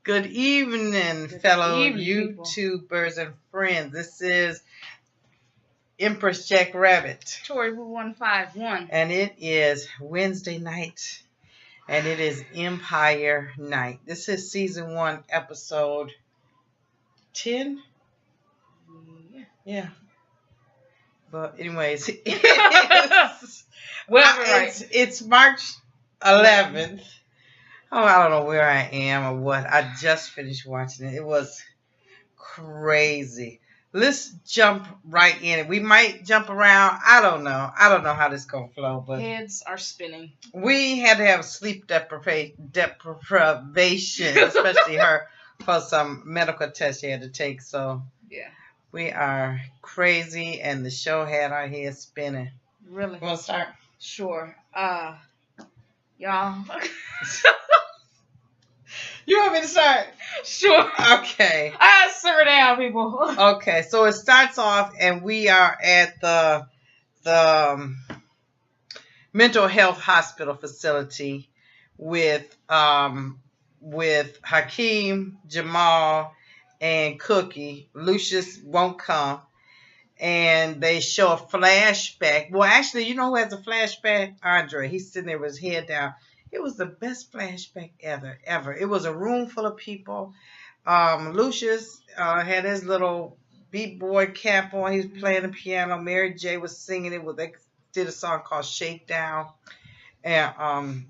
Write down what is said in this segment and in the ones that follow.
Good evening, Good fellow evening, people. YouTubers and friends. This is Empress Jack Rabbit, Tori Wu 151. and it is Wednesday night, and it is Empire Night. This is season 1, episode 10. Yeah. But anyways, it's March 11th. Oh, I don't know where I am or what. I just finished watching it. It was crazy. Let's jump right in. We might jump around. I don't know. I don't know how this gonna flow, but Heads are spinning. we had to have sleep deprivation, especially her, for some medical tests she had to take. So Yeah. we are crazy, and the show had our heads spinning. Really? Want to start? Sure. Y'all. You want me to start? Sure. Okay. I gotta simmer down, people. Okay, so it starts off, and we are at the mental health hospital facility with Hakeem, Jamal, and Cookie. Lucius won't come, and they show a flashback. Well, actually, you know who has a flashback? Andre. He's sitting there with his head down. It was the best flashback ever. It was a room full of people. Lucius had his little beat boy cap on. He was playing the piano. Mary J was singing it. They did a song called Shakedown. And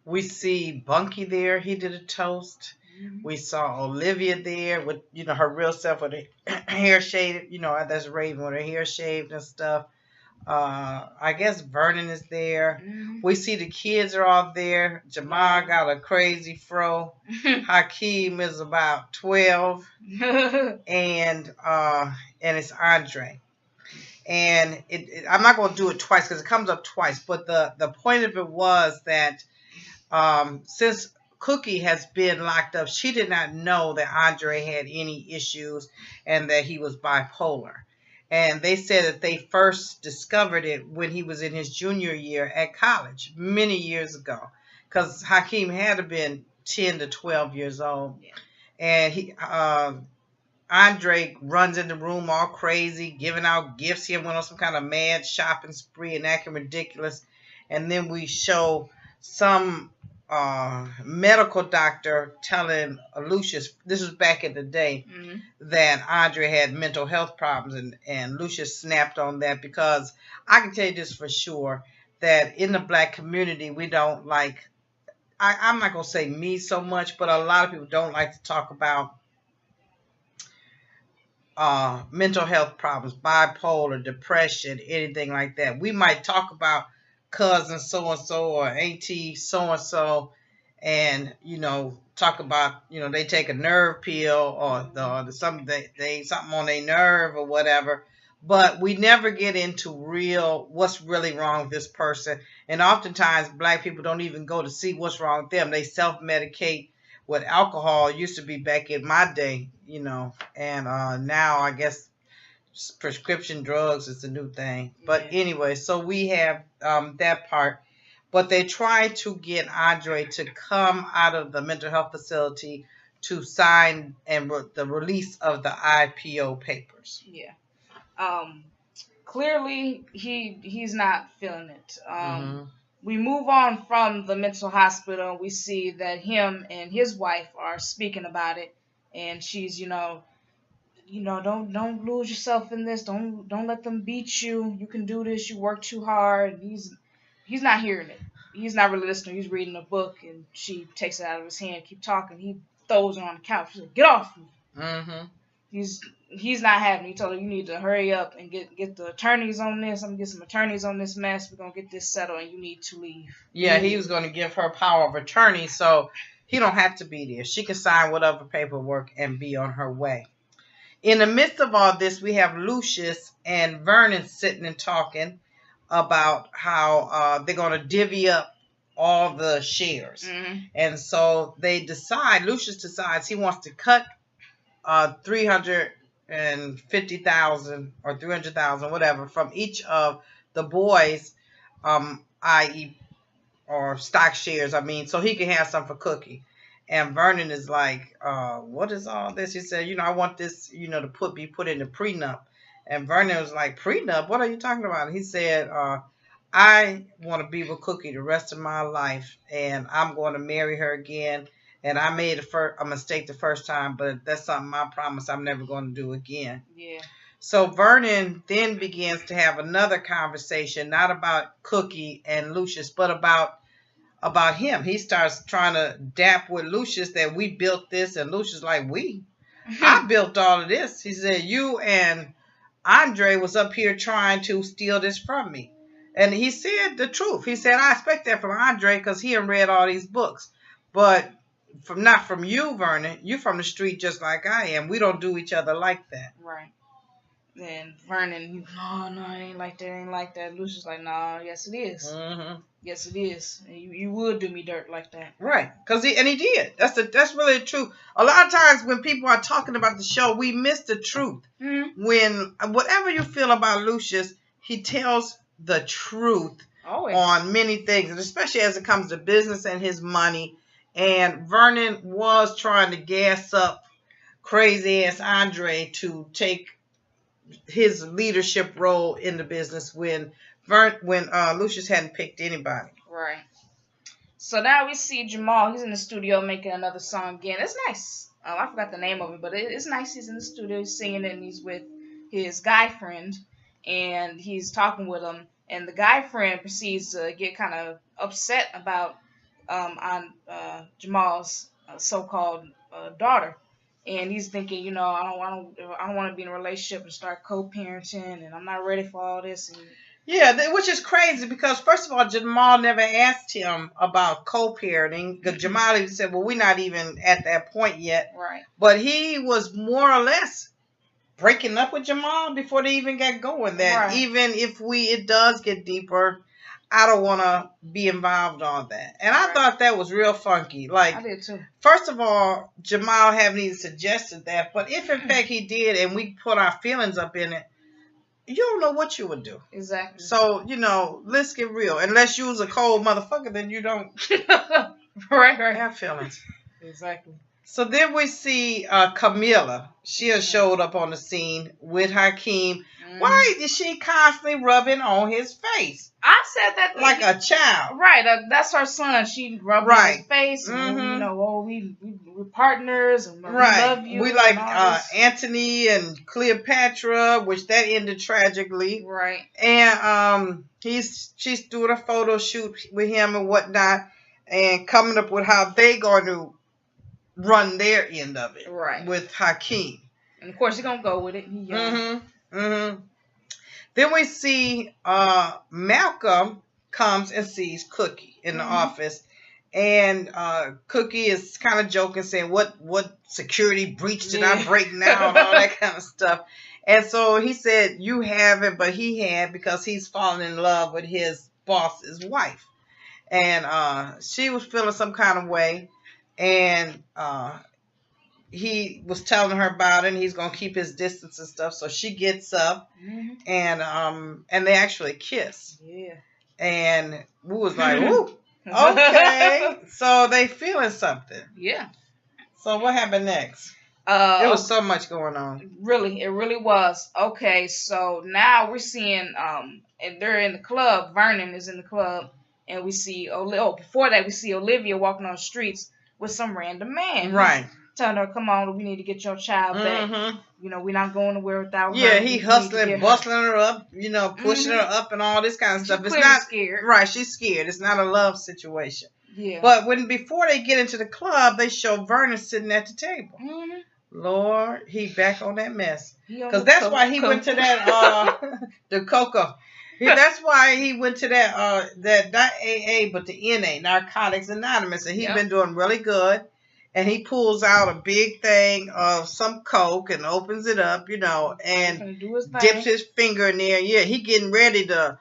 we see Bunky there. He did a toast. We saw Olivia there with, her real self with her hair shaved. That's Raven with her hair shaved and stuff. I guess Vernon is there. We see the kids are all there. Jamal got a crazy fro. Hakeem is about 12. And it's Andre. And I'm not going to do it twice because it comes up twice. But the point of it was that since Cookie has been locked up, she did not know that Andre had any issues and that he was bipolar. And they said that they first discovered it when he was in his junior year at college, many years ago. Because Hakeem had to have been 10 to 12 years old. Yeah. And Andre runs in the room all crazy, giving out gifts. He went on some kind of mad shopping spree and acting ridiculous. And then we show some medical doctor telling Lucius, this was back in the day, that Andre had mental health problems, and Lucius snapped on that, because I can tell you this for sure, that in the black community, we don't like, I'm not going to say me so much, but a lot of people don't like to talk about mental health problems, bipolar, depression, anything like that. We might talk about cousin so-and-so or auntie so-and-so, and talk about they take a nerve pill or something on their nerve or whatever, but we never get into what's really wrong with this person. And oftentimes black people don't even go to see what's wrong with them. They self-medicate with alcohol. Used to be back in my day, and now I guess prescription drugs is the new thing. But anyway, so we have that part. But they try to get Andre to come out of the mental health facility to sign the release of the IPO papers. Yeah. Clearly, he's not feeling it. We move on from the mental hospital. We see that him and his wife are speaking about it, and she's don't lose yourself in this. Don't let them beat you. You can do this. You work too hard. He's not hearing it. He's not really listening. He's reading a book, and she takes it out of his hand. Keep talking. He throws her on the couch. She's like, "Get off me." He's not having it. He told her, "You need to hurry up and get the attorneys on this. I'm gonna get some attorneys on this mess. We're gonna get this settled, and you need to leave." Yeah, he was going to give her power of attorney, so he don't have to be there. She can sign whatever paperwork and be on her way. In the midst of all this, we have Lucius and Vernon sitting and talking about how they're going to divvy up all the shares. And so Lucius decides he wants to cut 350,000 or 300,000, whatever, from each of the boys, i.e., or stock shares, so he can have some for Cookie. And Vernon is like, what is all this? He said, I want this, to be put in the prenup. And Vernon was like, prenup? What are you talking about? He said, I want to be with Cookie the rest of my life, and I'm going to marry her again. And I made a mistake the first time, but that's something I promise I'm never going to do again. Yeah. So Vernon then begins to have another conversation, not about Cookie and Lucius, but about him. He starts trying to dap with Lucius that we built this, and Lucius like, I built all of this. He said, you and Andre was up here trying to steal this from me. And he said the truth. He said, I expect that from Andre because he had read all these books. But not from you, Vernon. You from the street just like I am. We don't do each other like that. Right. And Vernon, no, it ain't like that, ain't like that. Lucius like, no, yes it is. Mm-hmm. Yes it is. You would do me dirt like that. Right. He did. That's really the truth. A lot of times when people are talking about the show, we miss the truth. Mm-hmm. When whatever you feel about Lucius, he tells the truth on many things, and especially as it comes to business and his money. And Vernon was trying to gas up crazy ass Andre to take his leadership role in the business when Lucius hadn't picked anybody. Right. So now we see Jamal. He's in the studio making another song again. It's nice. I forgot the name of it, but it's nice. He's in the studio singing it, and he's with his guy friend, and he's talking with him. And the guy friend proceeds to get kind of upset about Jamal's so-called daughter. And he's thinking, I don't want to be in a relationship and start co-parenting, and I'm not ready for all this. And yeah, which is crazy because first of all, Jamal never asked him about co-parenting. Because Jamal even said, "Well, we're not even at that point yet." Right. But he was more or less breaking up with Jamal before they even got going. That even if it does get deeper, I don't want to be involved on that. And I thought that was real funky. Like, I did too. First of all, Jamal haven't even suggested that. But if in fact he did and we put our feelings up in it, you don't know what you would do. Exactly. So, let's get real. Unless you was a cold motherfucker, then you don't right. have feelings. Exactly. So then we see Camilla. She has showed up on the scene with Hakeem. Why is she constantly rubbing on his face? I said that like a child. Right. That's her son. She rubbed on his face. And, we're partners and we love you. We like Anthony and Cleopatra, which that ended tragically. Right. And she's doing a photo shoot with him and whatnot, and coming up with how they going to run their end of it. Right. With Hakeem. And of course he's gonna go with it. Then we see Malcolm comes and sees Cookie in the office, and Cookie is kind of joking, saying, "What security breach did I break now?" and all that kind of stuff. And so he said, "You haven't, but he had, because he's fallen in love with his boss's wife." And she was feeling some kind of way, and he was telling her about it, and he's gonna keep his distance and stuff. So she gets up, and they actually kiss. Yeah. And we was like, "Ooh, okay." So they feeling something. Yeah. So what happened next? There was so much going on. Really, it really was. Okay, so now we're seeing and they're in the club. Vernon is in the club, and we see before that we see Olivia walking on the streets with some random man. Right. Telling her, "Come on, we need to get your child back. We're not going nowhere without her." Yeah, he hustling, bustling her up, pushing her up and all this kind of stuff. It's not scared. Right, she's scared. It's not a love situation. Yeah. But before they get into the club, they show Vernon sitting at the table. Lord, he back on that mess. Because that's why he went to that the cocoa. That's why he went to that not AA but the NA, Narcotics Anonymous, and he's been doing really good. And he pulls out a big thing of some coke and opens it up, and dips his finger in there. Yeah, he getting ready to,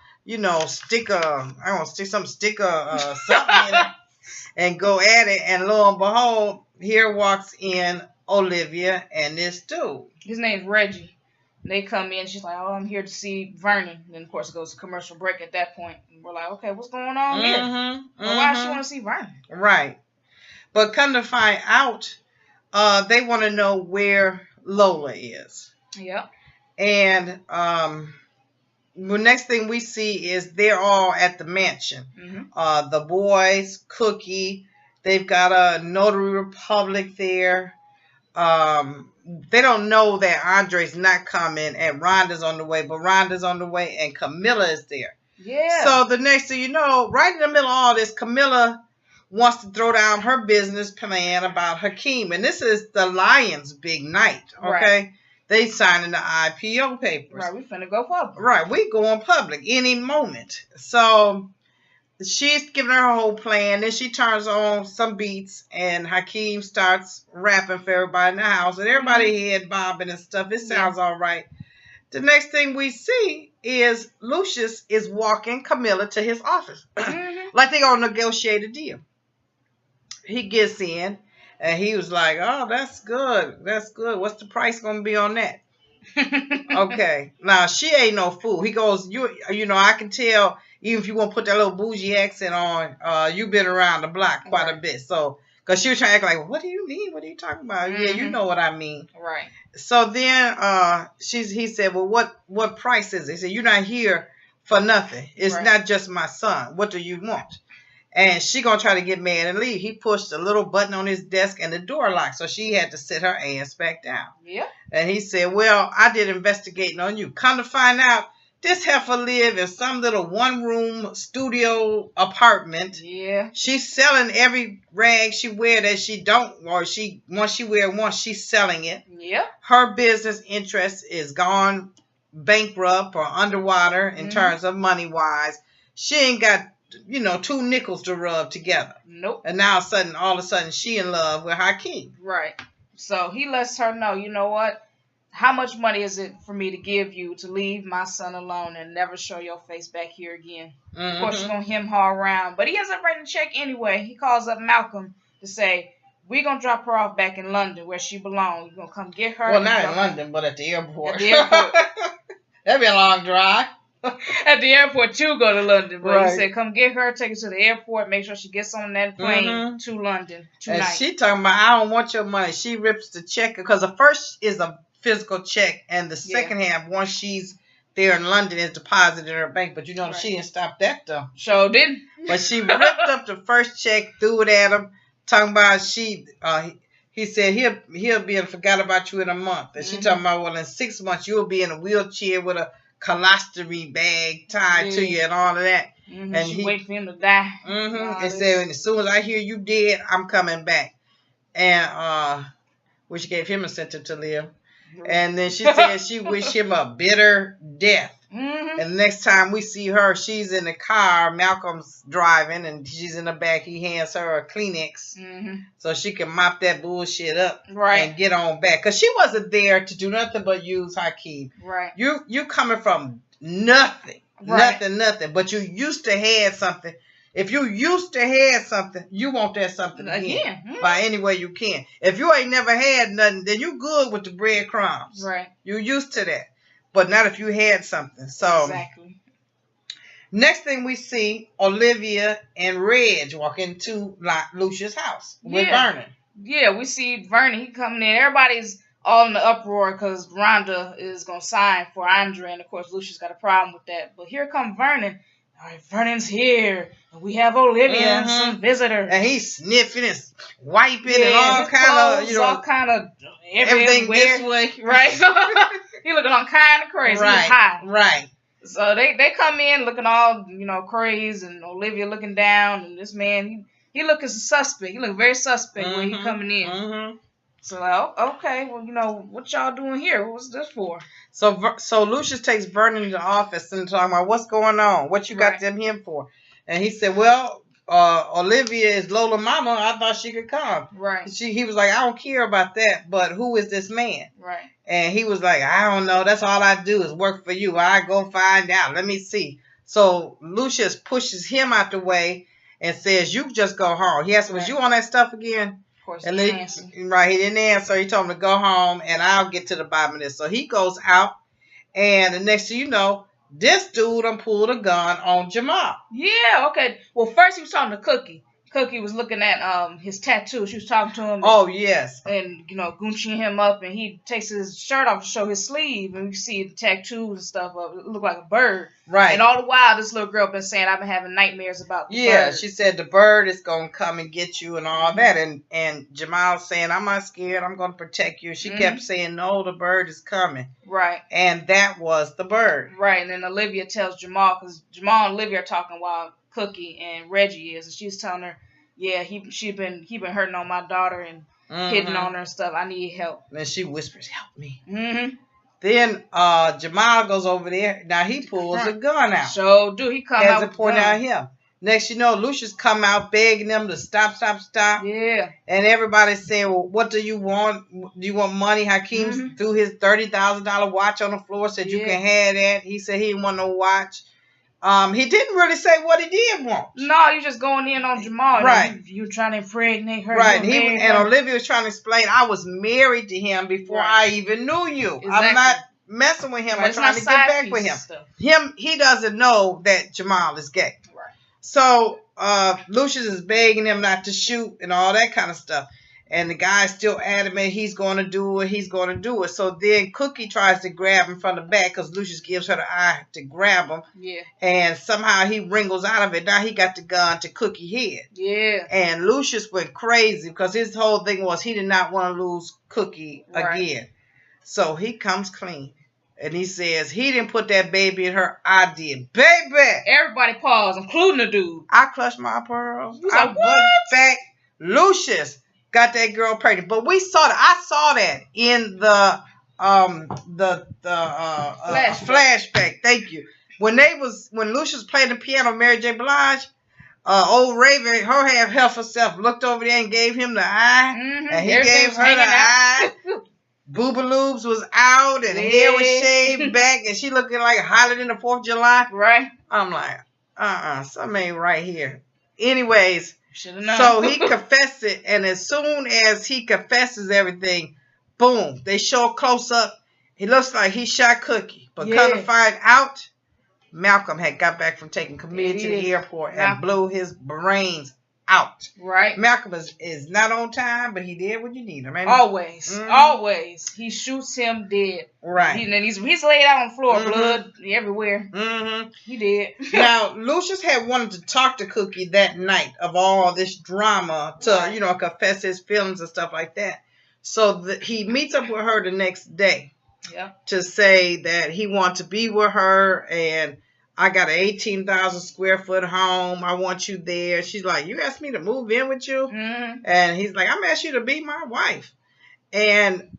stick something in it and go at it. And lo and behold, here walks in Olivia and this dude. His name's Reggie. They come in. She's like, "Oh, I'm here to see Vernon." And then, of course, it goes to commercial break at that point. And we're like, "Okay, what's going on here? Why does she want to see Vernon?" Right. But come to find out, they want to know where Lola is. Yep. And the next thing we see is they're all at the mansion. The boys, Cookie, they've got a Notary Republic there. They don't know that Andre's not coming and Rhonda's on the way, but Rhonda's on the way and Camilla is there. Yeah. So the next thing you know, right in the middle of all this, Camilla wants to throw down her business plan about Hakeem. And this is the Lions' big night, okay? Right. They signing the IPO papers. Right, we finna go public. Right, we going public any moment. So she's giving her whole plan. Then she turns on some beats, and Hakeem starts rapping for everybody in the house, and everybody head bobbing and stuff. It sounds all right. The next thing we see is Lucius is walking Camilla to his office, like they gonna negotiate a deal. He gets in, and he was like, "Oh, that's good. That's good. What's the price gonna be on that?" Okay. Now she ain't no fool. He goes, you know, I can tell. Even if you want to put that little bougie accent on, you've been around the block quite a bit. So, because she was trying to act like, what do you mean? What are you talking about? Yeah, you know what I mean. Right. So then he said, well, what price is it? He said, you're not here for nothing. It's not just my son. What do you want? And she going to try to get mad and leave. He pushed a little button on his desk and the door locked. So she had to sit her ass back down. Yeah. And he said, well, I did investigating on you. Come to find out, this heifer live in some little one-room studio apartment. Yeah. She's selling every rag she wear that she don't, or once she wear once, she's selling it. Yeah. Her business interest is gone bankrupt or underwater in terms of money-wise. She ain't got, 2 nickels to rub together. Nope. And now all of a sudden, she in love with Hakeem. Right. So he lets her know, you know what? How much money is it for me to give you to leave my son alone and never show your face back here again? Of course, she's going to hem-haw around. But he ends up writing a check anyway. He calls up Malcolm to say, we're going to drop her off back in London where she belongs. You're going to come get her. Well, not in London, but at the airport. At the airport. That'd be a long drive. At the airport to go to London. But he said, come get her, take her to the airport, make sure she gets on that plane to London tonight. And she talking about, I don't want your money. She rips the check because the first is a physical check, and the second half, once she's there in London, is deposited in her bank. But she didn't stop that though. Sure didn't. But she ripped up the first check, threw it at him, talking about he said he'll be and forgot about you in a month. And she talking about, well, in 6 months you'll be in a wheelchair with a colostomy bag tied to you and all of that. And she wait for him to die. And said, as soon as I hear you dead, I'm coming back. And which gave him a sentence to live. And then she said she wished him a bitter death. And the next time we see her, she's in the car. Malcolm's driving, and she's in the back. He hands her a Kleenex so she can mop that bullshit up and get on back. Because she wasn't there to do nothing but use Hakeem. Right. You coming from nothing. Nothing. But you used to have something. If you used to have something, you want that something again. By any way you can. If you ain't never had nothing, then you good with the breadcrumbs. Right. You used to that. But not if you had something. So exactly. Next thing we see, Olivia and Reg walk into Lucia's house with Vernon. Yeah, we see Vernon. He coming in. Everybody's all in the uproar because Rhonda is going to sign for Andre. And, of course, Lucia's got a problem with that. But here comes Vernon. All right, Vernon's here. We have Olivia and some visitors. And he's sniffing and wiping and all kind of, all kind of everything this way. Right. He looking all kind of crazy. Right. He's high. Right. So they come in looking all, crazy, and Olivia looking down, and this man, he looking suspect. He look very suspect when he coming in. So, okay, well, what y'all doing here? What's this for? So Lucius takes Vernon to the office and talking about what's going on, what you got them here for. And he said, well, Olivia is Lola mama. I thought she could come. Right. He was like, I don't care about that, but who is this man? Right. And he was like, I don't know. That's all I do is work for you. I go find out. Let me see. So Lucius pushes him out the way and says, you just go home. He asked, was you on that stuff again? Of course, and he didn't answer. He told him to go home, and I'll get to the bottom of this. So he goes out, and the next thing you know, this dude done pulled a gun on Jamal. Yeah, okay. Well, first he was talking to Cookie Cookie was looking at his tattoo. She was talking to him. Oh, yes. And Gucciing him up, and he takes his shirt off to show his sleeve, and you see the tattoos and stuff of it. It look like a bird. Right. And all the while, this little girl been saying, I've been having nightmares about the bird. She said the bird is going to come and get you and all that. And Jamal saying, I'm not scared. I'm going to protect you. She kept saying, no, the bird is coming. Right. And that was the bird. Right. And then Olivia tells Jamal, because Jamal and Olivia are talking while Cookie and Reggie is, and she's telling her, yeah, he been hurting on my daughter and hitting on her and stuff. I need help. And she whispers, help me. Mm-hmm. Then Jamal goes over there. Now he pulls a gun out. So do he come out to point out him. Next, you know, Lucius come out begging them to stop. Yeah. And everybody's saying, well, what do you want? Do you want money? Hakeem threw his $30,000 watch on the floor, said you can have that. He said he didn't want no watch. He didn't really say what he did want. No, you just going in on Jamal. Right. You trying to impregnate her. Right. And Olivia was trying to explain, I was married to him before I even knew you. Exactly. I'm not messing with him. I'm trying to get back with him. He doesn't know that Jamal is gay. Right. So Lucius is begging him not to shoot and all that kind of stuff. And the guy's still adamant he's going to do it. He's going to do it. So then Cookie tries to grab him from the back because Lucius gives her the eye to grab him. Yeah. And somehow he wriggles out of it. Now he got the gun to Cookie head. Yeah. And Lucius went crazy because his whole thing was he did not want to lose Cookie again. So he comes clean. And he says he didn't put that baby in her. I did. Baby. Everybody paused, including the dude. I clutched my pearls. You like, what? Back. Lucius got that girl pregnant, but we saw that. I saw that in the flashback. Thank you. When Lucius played the piano, Mary J. Blige, old Raven, her half herself looked over there and gave him the eye, and he gave her the eye. Boobaloobs was out, and hair was shaved back, and she looking like hotter than the 4th of July. Right. I'm like, something ain't right here. Anyways. Known. So he confessed it, and as soon as he confesses everything, boom, they show a close up. He looks like he shot Cookie. But come to find out, Malcolm had got back from taking Camille to the airport and blew his brains out. Right. Malcolm is not on time, but he did when you need him. Always. Always. He shoots him dead. Right. He's laid out on the floor, blood everywhere. He did. Now, Lucius had wanted to talk to Cookie that night of all this drama to, confess his feelings and stuff like that. So he meets up with her the next day to say that he wants to be with her and I got an 18,000 square foot home. I want you there. She's like, you asked me to move in with you? And he's like, I'm asking you to be my wife. And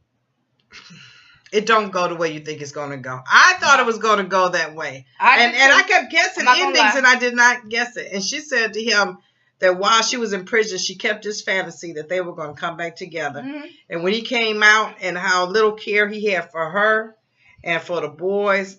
it don't go the way you think it's going to go. I thought it was going to go that way. And I kept guessing endings and I did not guess it. And she said to him that while she was in prison, she kept this fantasy that they were going to come back together. And when he came out and how little care he had for her and for the boys,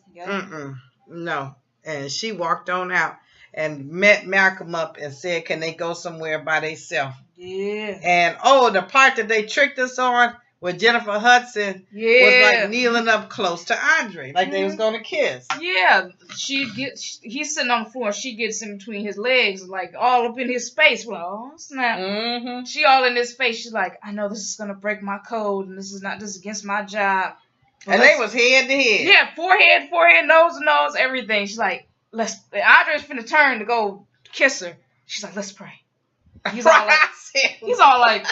no. And she walked on out and met Malcolm up and said, can they go somewhere by themselves? Yeah. And, the part that they tricked us on with Jennifer Hudson was like kneeling up close to Andre, like they was going to kiss. Yeah. He's sitting on the floor and she gets in between his legs, like all up in his space. We're like, oh, snap. She all in his face. She's like, I know this is going to break my code and this is against my job. And they was head to head. Yeah, forehead, nose to nose, everything. She's like, Andre's finna turn to go kiss her. She's like, let's pray. He's all like, he's like,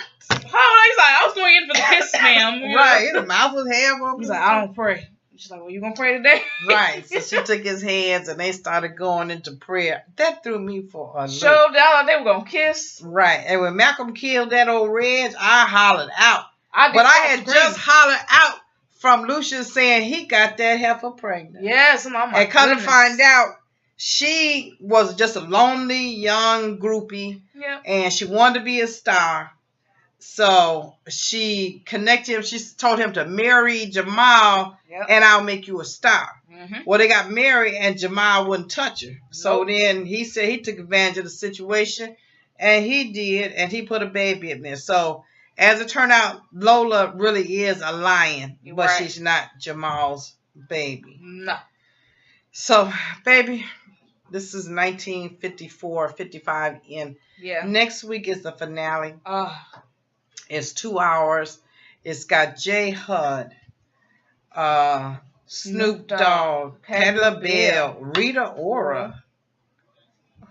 I was going in for the kiss, ma'am. Right, his mouth was half open. He's like, I don't pray. She's like, well, you gonna pray today? Right. So she took his hands and they started going into prayer. That threw me for a loop. Showed out they were gonna kiss. Right. And when Malcolm killed that old Reg, I hollered out. But I had just hollered out from Lucius saying he got that heifer pregnant. Yes, and come to find out, she was just a lonely young groupie, and she wanted to be a star. So she connected him. She told him to marry Jamal, and I'll make you a star. Well, they got married, and Jamal wouldn't touch her. So then he said he took advantage of the situation, and he did, and he put a baby in there. So as it turned out, Lola really is a lion, but she's not Jamal's baby. No. So, baby, This is 1954, 55 in. Yeah. Next week is the finale. Uh, It's 2 hours. It's got J Hud, Snoop Dogg, Patti LaBelle, Rita Ora.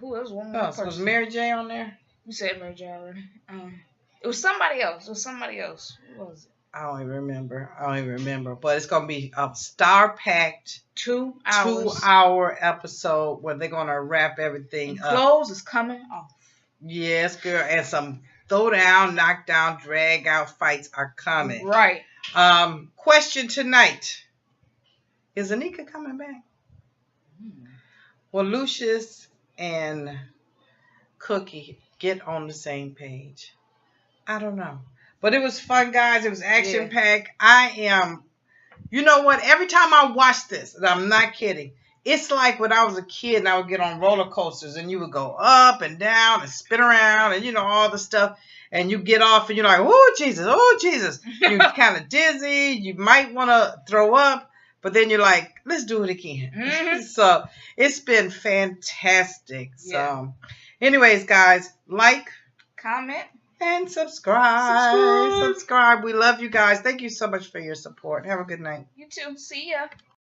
Who else? One Who more else? Was person. Mary J on there? You said Mary J already. It was somebody else. Who was it? I don't even remember. But it's gonna be a star-packed 2 hours. 2-hour episode where they're gonna wrap everything up. Clothes is coming off. Yes, girl, and some throw down, knock down, drag out fights are coming. Right. Question tonight: is Anika coming back? Will Lucius and Cookie get on the same page? I don't know. But it was fun, guys. It was action packed. You know what? Every time I watch this, and I'm not kidding, it's like when I was a kid and I would get on roller coasters and you would go up and down and spin around and, you know, all the stuff. And you get off and you're like, oh, Jesus. You're kind of dizzy. You might want to throw up. But then you're like, let's do it again. Mm-hmm. So it's been fantastic. Yeah. So anyways, guys, like, comment, and subscribe. We love you guys. Thank you so much for your support. Have a good night. You too. See ya.